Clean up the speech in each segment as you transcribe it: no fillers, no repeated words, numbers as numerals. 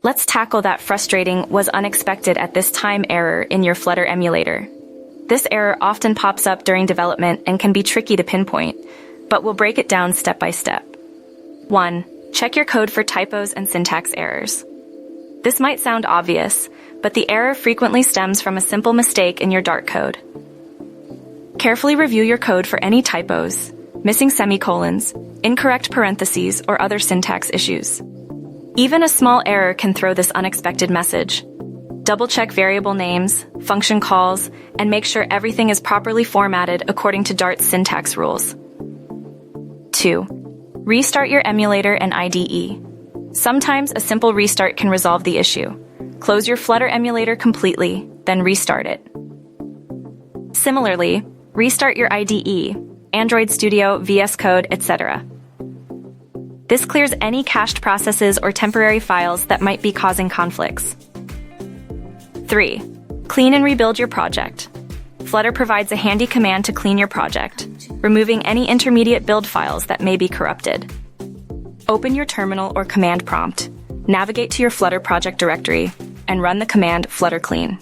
Let's tackle that frustrating "was unexpected at this time" error in your Flutter emulator. This error often pops up during development and can be tricky to pinpoint, but we'll break it down step by step. 1. Check your code for typos and syntax errors. This might sound obvious, but the error frequently stems from a simple mistake in your Dart code. Carefully review your code for any typos, missing semicolons, incorrect parentheses, or other syntax issues. Even a small error can throw this unexpected message. Double-check variable names, function calls, and make sure everything is properly formatted according to Dart's syntax rules. 2. Restart your emulator and IDE. Sometimes a simple restart can resolve the issue. Close your Flutter emulator completely, then restart it. Similarly, restart your IDE, Android Studio, VS Code, etc. This clears any cached processes or temporary files that might be causing conflicts. 3. Clean and rebuild your project. Flutter provides a handy command to clean your project, removing any intermediate build files that may be corrupted. Open your terminal or command prompt, navigate to your Flutter project directory, and run the command flutter clean.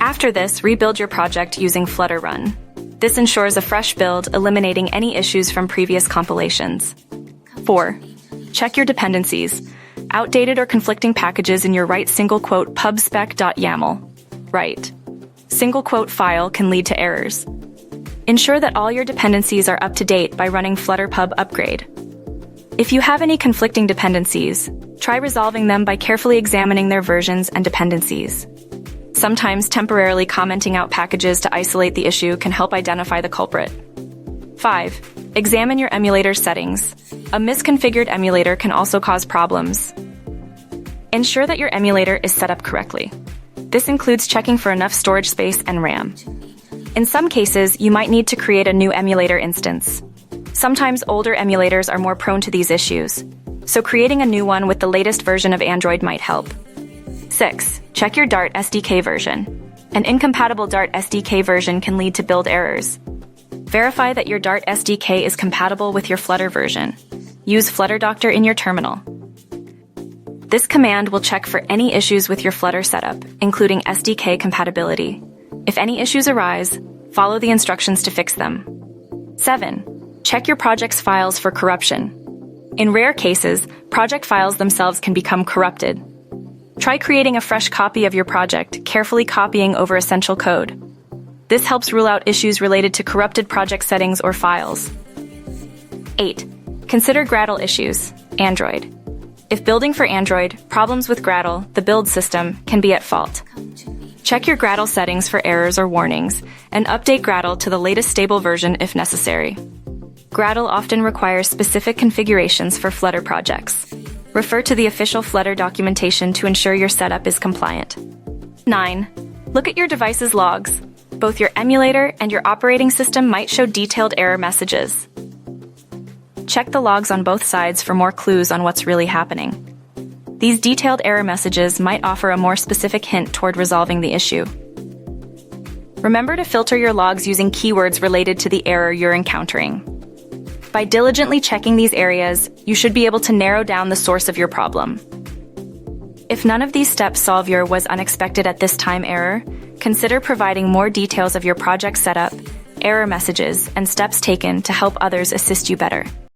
After this, rebuild your project using Flutter Run. This ensures a fresh build, eliminating any issues from previous compilations. 4. Check your dependencies. Outdated or conflicting packages in your write single quote pubspec.yaml. Write single quote file can lead to errors. Ensure that all your dependencies are up to date by running Flutter pub upgrade. If you have any conflicting dependencies, try resolving them by carefully examining their versions and dependencies. Sometimes temporarily commenting out packages to isolate the issue can help identify the culprit. 5. Examine your emulator settings. A misconfigured emulator can also cause problems. Ensure that your emulator is set up correctly. This includes checking for enough storage space and RAM. In some cases, you might need to create a new emulator instance. Sometimes older emulators are more prone to these issues, so creating a new one with the latest version of Android might help. 6. Check your Dart SDK version. An incompatible Dart SDK version can lead to build errors. Verify that your Dart SDK is compatible with your Flutter version. Use Flutter Doctor in your terminal. This command will check for any issues with your Flutter setup, including SDK compatibility. If any issues arise, follow the instructions to fix them. 7. Check your project's files for corruption. In rare cases, project files themselves can become corrupted. Try creating a fresh copy of your project, carefully copying over essential code. This helps rule out issues related to corrupted project settings or files. 8. Consider Gradle issues, Android. If building for Android, problems with Gradle, the build system, can be at fault. Check your Gradle settings for errors or warnings, and update Gradle to the latest stable version if necessary. Gradle often requires specific configurations for Flutter projects. Refer to the official Flutter documentation to ensure your setup is compliant. 9. Look at your device's logs. Both your emulator and your operating system might show detailed error messages. Check the logs on both sides for more clues on what's really happening. These detailed error messages might offer a more specific hint toward resolving the issue. Remember to filter your logs using keywords related to the error you're encountering. By diligently checking these areas, you should be able to narrow down the source of your problem. If none of these steps solve your "was unexpected at this time" error, consider providing more details of your project setup, error messages, and steps taken to help others assist you better.